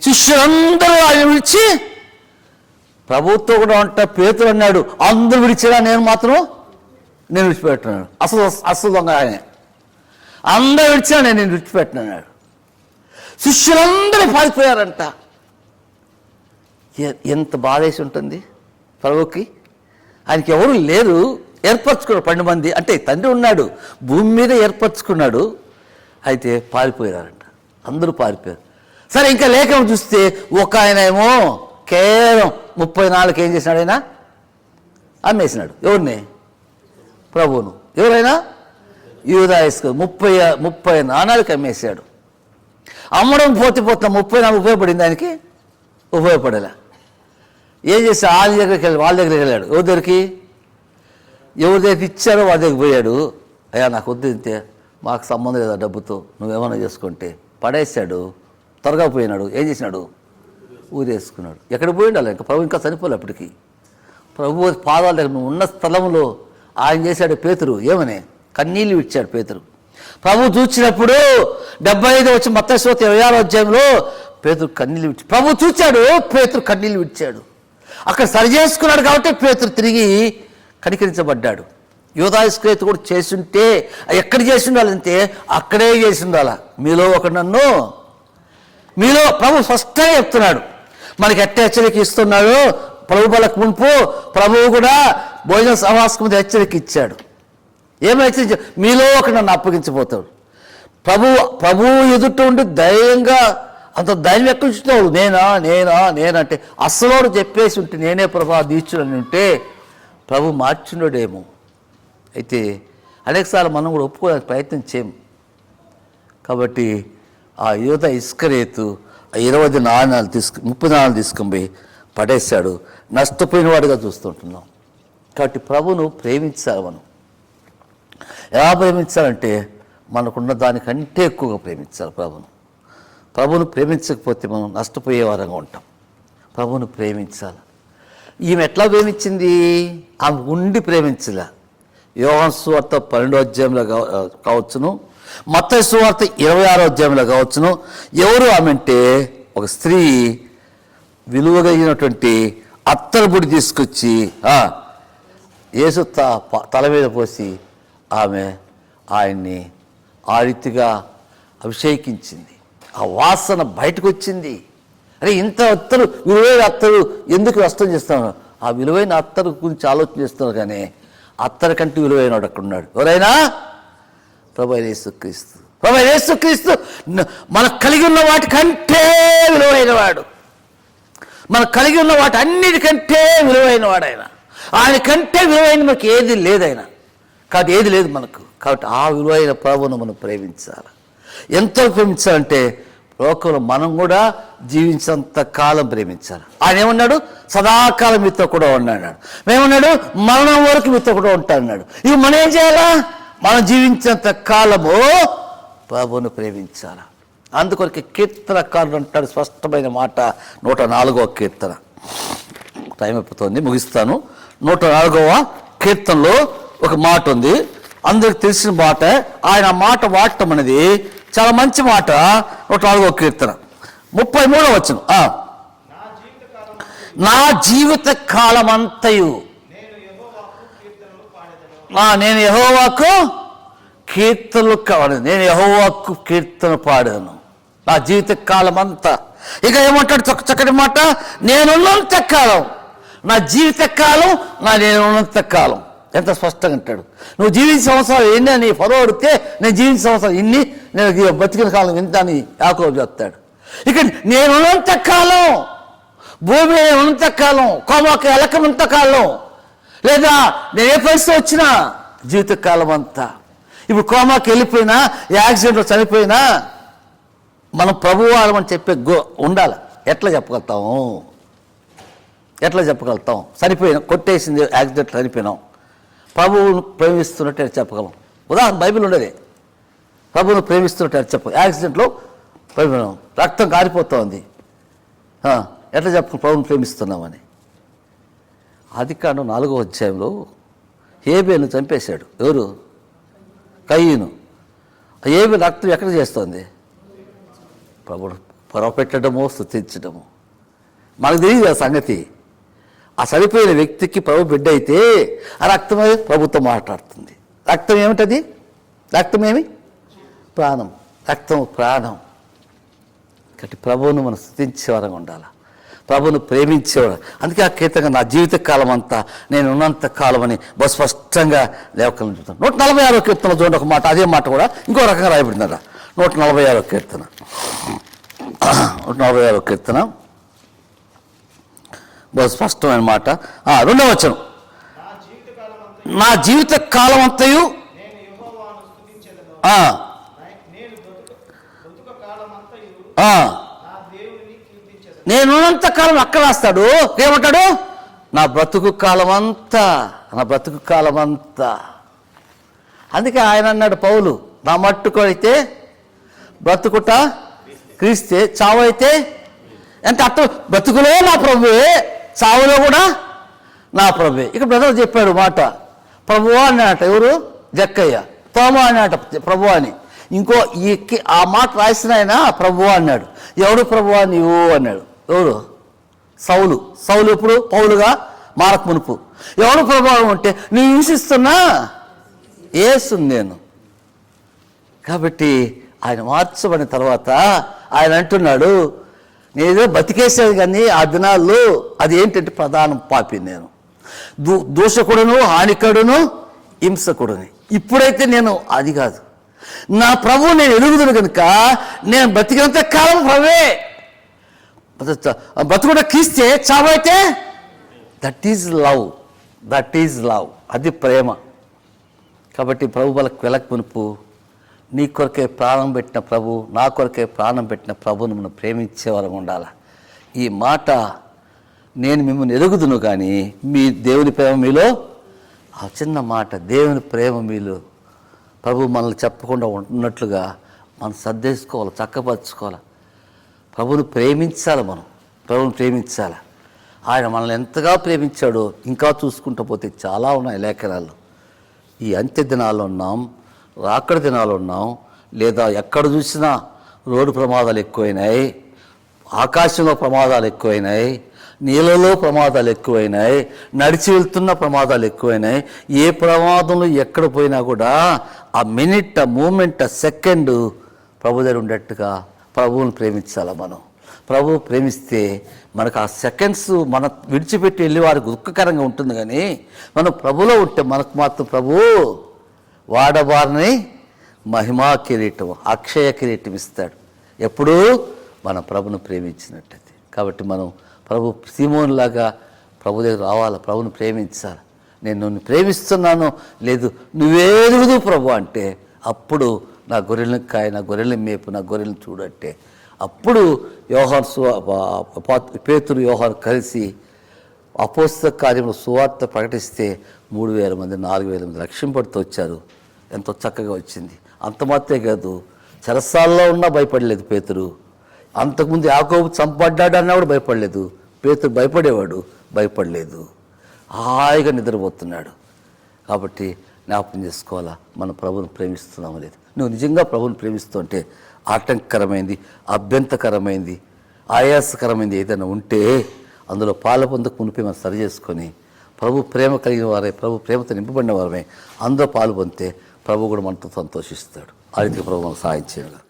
శిష్యులందరూ ఆయన విడిచి, ప్రభుత్వం కూడా అంట పేతురు అన్నాడు, అందరూ విడిచినా నేను విడిచిపెట్టినాడు. అసలు దొంగ ఆయన, అందరూ విడిచినా నేను విడిచిపెట్టినాడు. శిష్యులందరూ పారిపోయారంట. ఎంత బాధేసి ఉంటుంది ప్రభుకి. ఆయనకి ఎవరు లేరు, ఏర్పరచుకున్నాడు 12 మంది, అంటే తండ్రి ఉన్నాడు, భూమి మీద ఏర్పరచుకున్నాడు. అయితే పారిపోయారంట, అందరూ పారిపోయారు. సరే, ఇంకా లేఖనం చూస్తే ఒక ఆయన ఏమో కేవలం 34 ఏం చేసినాడు? ఆయన అమ్మేసినాడు. ఎవరిని? ప్రభువును. ఎవరైనా? యూదా ఇస్కరియోతు 30 నాణాలకి అమ్మేశాడు. అమ్మడం పోతే 30 ఉపయోగపడింది ఆయనకి? ఉపయోగపడలే. ఏం చేసి వాళ్ళ దగ్గరికి వెళ్ళాడు. ఎవరి దగ్గరికి ఇచ్చారో వాళ్ళ దగ్గరికి పోయాడు. అయ్యా నాకు వద్దు, ఇంతే మాకు సంబంధం లేదా డబ్బుతో, నువ్వేమన్నా చేసుకుంటే. పడేశాడు, త్వరగా పోయినాడు. ఏం చేసినాడు? ఊరేసుకున్నాడు. ఎక్కడికి పోయిండాలి? ఇంకా ప్రభు ఇంకా చనిపోలే అప్పటికి. ప్రభు పాదాల దగ్గర నువ్వు ఉన్న స్థలంలో ఆయన చేశాడు. పేతురు ఏమని కన్నీళ్ళు విడిచాడు. పేతురు ప్రభు చూచినప్పుడు 75 వచ్చి మత్తయి సువార్త 26వ అధ్యాయంలో పేతురు కన్నీళ్ళు విడిచాడు. ప్రభు చూచాడు, పేతురు కన్నీళ్ళు విడిచాడు. అక్కడ సరి చేసుకున్నాడు కాబట్టి పేతురు తిరిగి కనికరించబడ్డాడు. యూదా ఇస్కరియోతు కూడా చేసుంటే ఎక్కడ చేసి ఉండాలంటే అక్కడే చేసి ఉండాలా. మీలో ఒకడు నన్ను, మీలో ప్రభు స్పష్టంగా చెప్తున్నాడు. మనకి ఎట్ట హెచ్చరిక ఇస్తున్నాడు. ప్రభు బలకు మునుపు ప్రభువు కూడా భోజన సమావేశం మీద హెచ్చరిక ఇచ్చాడు. ఏమి హెచ్చరించాడు? మీలో ఒకడు నన్ను అప్పగించబోతాడు. ప్రభువు ఎదుట ఉండి ధైర్యంగా, అంత ధైర్యం ఎక్కడ చూస్తావు? నేనంటే అసలోడు చెప్పేసి ఉంటే నేనే ప్రభా దీక్షుడని ఉంటే ప్రభు మార్చున్నాడేమో. అయితే అనేకసార్లు మనం కూడా ఒప్పుకోవడానికి ప్రయత్నం చేయము. కాబట్టి ఆ యూదా ఇస్కరియోతు 20 నాణాలు 30 నాణాలు తీసుకొని పోయి పడేశాడు. నష్టపోయిన వాడిగా చూస్తుంటున్నాం. కాబట్టి ప్రభును ప్రేమించాలి. మనం ఎలా ప్రేమించాలంటే మనకున్న దానికంటే ఎక్కువగా ప్రేమించాలి ప్రభును ప్రేమించకపోతే మనం నష్టపోయే వారంగా ఉంటాం. ప్రభును ప్రేమించాలి. ఈమె ఎట్లా ప్రేమించింది? ఆమె ఉండి ప్రేమించలే. యోహాను సువార్త 12వ అధ్యాయంలో కావచ్చును, మత్తయి సువార్త 26వ అధ్యాయంలో కావచ్చును. ఎవరు ఆమె అంటే ఒక స్త్రీ విలువ కలిగినటువంటి అత్తరు పొడి తీసుకొచ్చి యేసు తల మీద పోసి ఆమె ఆయన్ని ఆ రీతిగా అభిషేకించింది. ఆ వాసన బయటకు వచ్చింది. అరే ఇంత అత్తరు, విలువైన అత్తరు ఎందుకు నష్టం చేస్తాను? ఆ విలువైన అత్తరు గురించి ఆలోచన చేస్తున్నారు. కానీ అత్తరు కంటే విలువైన వాడు అక్కడ ఉన్నాడు. ఎవరైనా ప్రభు యేసుక్రీస్తు. ప్రభు యేసుక్రీస్తు మనకు కలిగి ఉన్న వాటికంటే విలువైన వాడు. మనకు కలిగి ఉన్న వాటి అన్నిటికంటే విలువైన వాడు ఆయన కంటే విలువైన మనకు ఏది లేదైనా. కాబట్టి ఏది లేదు మనకు. కాబట్టి ఆ విలువైన ప్రభువును మనం ప్రేమించాలి. ఎంతో ప్రేమించాలంటే లోకంలో మనం కూడా జీవించేంత కాలం ప్రేమించాలి. ఆయన ఏమన్నాడు? సదాకాలం మీతో కూడా ఉన్నాడు. మేమన్నాడు మరణం వరకు మీతో కూడా ఉంటాడు. ఇవి మనం ఏం చేయాలా? మనం జీవించేంత కాలము ప్రభువును ప్రేమించాలి. అందుకొరకు కీర్తనకారుడు అంటాడు స్పష్టమైన మాట 104వ కీర్తన. టైం అయిపోతుంది, ముగిస్తాను. 104వ కీర్తనలో ఒక మాట ఉంది, అందరికి తెలిసిన మాట. ఆయన మాట వాడటం అనేది చాలా మంచి మాట. 104వ కీర్తన 33వ వచనం. నా జీవిత కాలం అంతయు నేను యెహోవాకు కీర్తనలు కావాలి. నేను యెహోవాకు కీర్తన పాడాను నా జీవిత కాలం అంతా. ఇక ఏమంటాడు చక్కటి మాట, నేనున్నంత కాలం, నా జీవిత కాలం నేనున్నంత కాలం. ఎంత స్పష్టంగా అంటాడు. నువ్వు జీవించిన సంవత్సరాలు ఎన్ని అని ఫరో అడిగితే నేను జీవించిన సంవత్సరాలు ఇన్ని, నేను బతికిన కాలం ఎంత అని యాకోబు చెప్తాడు. ఇక నేనున్నంత కాలం, భూమి ఉన్నంత కాలం, కోమకు ఎలకనంత కాలం, లేదా నేను ఏ పరిస్థితి వచ్చినా జీవితకాలం అంతా. ఇప్పుడు కోమాకి వెళ్ళిపోయినా, యాక్సిడెంట్లో చనిపోయినా మనం ప్రభువారం అని చెప్పే ఉండాలి. ఎట్లా చెప్పగలుగుతాం? చనిపోయినా, కొట్టేసింది యాక్సిడెంట్లో చనిపోయినాం, ప్రభువును ప్రేమిస్తున్నట్టు చెప్పగలం. ఉదాహరణ బైబిల్ ఉండేది. ప్రభువును ప్రేమిస్తున్నట్టు చెప్ప యాక్సిడెంట్లో ప్రేమినాం, రక్తం కారిపోతుంది, ఎట్లా చెప్పు ప్రభువును ప్రేమిస్తున్నామని? ఆదికాండం 4వ అధ్యాయంలో హేబేలును చంపేశాడు. ఎవరు? కయీను. హేబేలు రక్తం ఎక్కడ చేస్తుంది? ప్రభువును పొరపెట్టడమో స్తుతించడమో. మనకు తెలియదు ఆ సంగతి. ఆ చనిపోయిన వ్యక్తికి ప్రభు బిడ్డ అయితే ఆ రక్తమే ప్రభుతో మాట్లాడుతుంది. రక్తం ఏమిటది? రక్తం ఏమి? ప్రాణం. రక్తం ప్రాణం. కాబట్టి ప్రభువును మనం స్తుతించేవారంగా ఉండాలి, ప్రభువును ప్రేమించేవాడు. అందుకే ఆ కీర్తన నా జీవిత కాలం అంతా నేను ఉన్నంత కాలం అని బహు స్పష్టంగా లేఖలను చూస్తాను. 146వ కీర్తన చూడండి ఒక మాట. అదే మాట కూడా ఇంకో రకంగా రాయబడిందట. 146వ కీర్తన 146వ కీర్తన బహు స్పష్టమైన మాట. 2వ వచనం, నా జీవిత కాలం అంతయు నేనున్నంత కాలం. అక్కడ రాస్తాడు ఏమంటాడు? నా బ్రతుకు కాలం అంతా. అందుకే ఆయన అన్నాడు పౌలు, నా మట్టుకు అయితే బ్రతుకుట క్రీస్తే, చావు అయితే అంటే అర్థం, బ్రతుకులో నా ప్రభువే, చావులో కూడా నా ప్రభువే. ఇక్కడ బ్రదర్ చెప్పాడు మాట, ప్రభువా అన్నాడట. ఎవరు? జక్కయ్య. తోమ అన్నాడట ప్రభువా అని. ఇంకో ఆ మాట రాసిన ఆయన ప్రభువా అన్నాడు. ఎవడు ప్రభువా నీవు అన్నాడు. ఎవరు? సౌలు. సౌలు ఎప్పుడు? పౌలుగా మారక మునుపు. ఎవడు ప్రభావం అంటే నీ హింసిస్తున్నా యేసు నేను. కాబట్టి ఆయన మార్చబడిన తర్వాత ఆయన అంటున్నాడు, నేనేదో బతికేసేది కానీ ఆ దినాల్లో అది ఏంటంటే ప్రధాన పాపి నేను, దూషకుడును, హానికడును, హింసకుడుని. ఇప్పుడైతే నేను అది కాదు, నా ప్రభువు నేను ఎదుగుదును కనుక నేను బతికినంత కాలం ప్రభువే. బతుకుడ క్రీస్తే, చావైతే that is love. That is love. అది ప్రేమ. కాబట్టి ప్రభు వాళ్ళకి వెలక మునుపు నీ కొరకే ప్రాణం పెట్టిన ప్రభు, నా కొరకే ప్రాణం పెట్టిన ప్రభుని మనం ప్రేమించేవారం ఉండాలి. ఈ మాట నేను మిమ్మల్ని ఎరుగుదును కానీ మీ దేవుని ప్రేమ మీలో, ఆ చిన్న మాట, దేవుని ప్రేమ మీలో ప్రభు మనల్ని చెప్పకుండా ఉన్నట్లుగా మనం సర్దేసుకోవాలి, చక్కపరచుకోవాలి. ప్రభుని ప్రేమించాలి. మనం ప్రభుని ప్రేమించాలి. ఆయన మనల్ని ఎంతగా ప్రేమించాడో ఇంకా చూసుకుంటూ పోతే చాలా ఉన్నాయి లేఖనాలు. ఈ అంత్య దినాల్లో ఉన్నాం, రాకడ దినాలు ఉన్నాం. లేదా ఎక్కడ చూసినా రోడ్డు ప్రమాదాలు ఎక్కువైనాయి, ఆకాశంలో ప్రమాదాలు ఎక్కువైనాయి, నీళ్ళలో ప్రమాదాలు ఎక్కువైనాయి, నడిచి వెళ్తున్న ప్రమాదాలు ఎక్కువైనాయి. ఏ ప్రమాదంలో ఎక్కడ పోయినా కూడా ఆ మినిట్, ఆ మూమెంట్, ఆ సెకండ్ ప్రభు దగ్గర ఉండేట్టుగా ప్రభువుని ప్రేమించాలి మనం. ప్రభు ప్రేమిస్తే మనకు ఆ సెకండ్స్ మన విడిచిపెట్టి వెళ్ళి వారికి దుఃఖకరంగా ఉంటుంది. కానీ మనం ప్రభులో ఉంటే మనకు మాత్రం ప్రభు వాడబారిని మహిమా కిరీటం, అక్షయ కిరీటం ఇస్తాడు. ఎప్పుడూ మనం ప్రభును ప్రేమించినట్టయితే. కాబట్టి మనం ప్రభు సీమోన్లాగా ప్రభు దగ్గర రావాలి, ప్రభుని ప్రేమించాలి. నేను నిన్ను ప్రేమిస్తున్నాను, లేదు నువ్వే ఎదుగుదు ప్రభు అంటే అప్పుడు నా గొర్రెలను కాయ, నా గొర్రెలను మేపు, నా గొర్రెలను చూడంటే అప్పుడు పేతురు యోహాను కలిసి అపోస్తల కార్యములు సువార్త ప్రకటిస్తే 3,000 మంది 4,000 మంది రక్షింపడుతూ వచ్చారు. ఎంతో చక్కగా వచ్చింది. అంత మాత్రమే కాదు, చెరసాల్లో ఉన్నా భయపడలేదు పేతురు. అంతకుముందు యాకోబు చంపడ్డాడు అన్నా కూడా భయపడలేదు. పేతురు భయపడేవాడు, భయపడలేదు. హాయిగా నిద్రపోతున్నాడు. కాబట్టి జ్ఞాపకం చేసుకోవాలా, మనం ప్రభుని ప్రేమిస్తున్నాము లేదు. నువ్వు నిజంగా ప్రభుని ప్రేమిస్తుంటే ఆటంకరమైంది, అభ్యంతకరమైంది, ఆయాసకరమైంది ఏదైనా ఉంటే అందులో పాల పొందకు మునిపి మనం సరి చేసుకొని ప్రభు ప్రేమ కలిగిన వారే, ప్రభు ప్రేమతో నింపబడిన వారమే అందులో పాలు పొందితే ప్రభు కూడా మనతో సంతోషిస్తాడు. ఆ రీతిగా ప్రభు మనం సాయం చేయాలి.